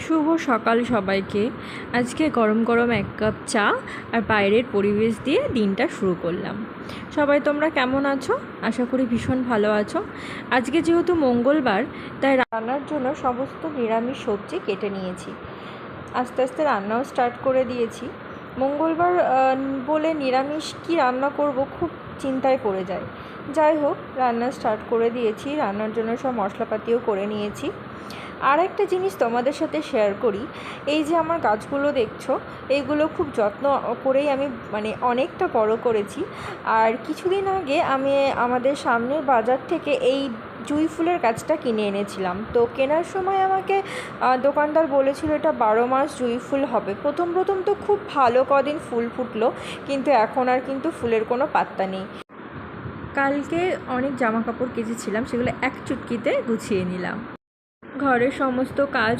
শুভ সকাল সবাইকে। আজকে গরম গরম এক কাপ চা আর বাইরের পরিবেশ দিয়ে দিনটা শুরু করলাম। সবাই তোমরা কেমন আছো? আশা করি ভীষণ ভালো আছো। আজকে যেহেতু মঙ্গলবার, তাই রান্নার জন্য সমস্ত নিরামিষ সবজি কেটে নিয়েছি। আস্তে আস্তে রান্নাও স্টার্ট করে দিয়েছি। মঙ্গলবার বলে নিরামিষ কি রান্না করব খুব চিন্তায় পড়ে যায়। যাই হোক, রান্না স্টার্ট করে দিয়েছি, রান্নার জন্য সব মশলাপাতিও করে নিয়েছি। আর একটা জিনিস তোমাদের সাথে শেয়ার করি, এই যে আমার গাছগুলো দেখছো, এইগুলো খুব যত্ন করেই আমি অনেকটা বড় করেছি। আর কিছুদিন আগে আমি আমাদের সামনের বাজার থেকে এই জুঁই ফুলের গাছটা কিনে এনেছিলাম। তো কেনার সময় আমাকে দোকানদার বলেছিল এটা 12 মাস জুঁই ফুল হবে। প্রথম তো খুব ভালো কদিন ফুল ফুটলো, কিন্তু এখন আর কিন্তু ফুলের কোনো পাত্তা নেই। কালকে অনেক জামা কাপড় কেচেছিলাম, সেগুলো এক চুটকিতে গুছিয়ে নিলাম। ঘরের সমস্ত কাজ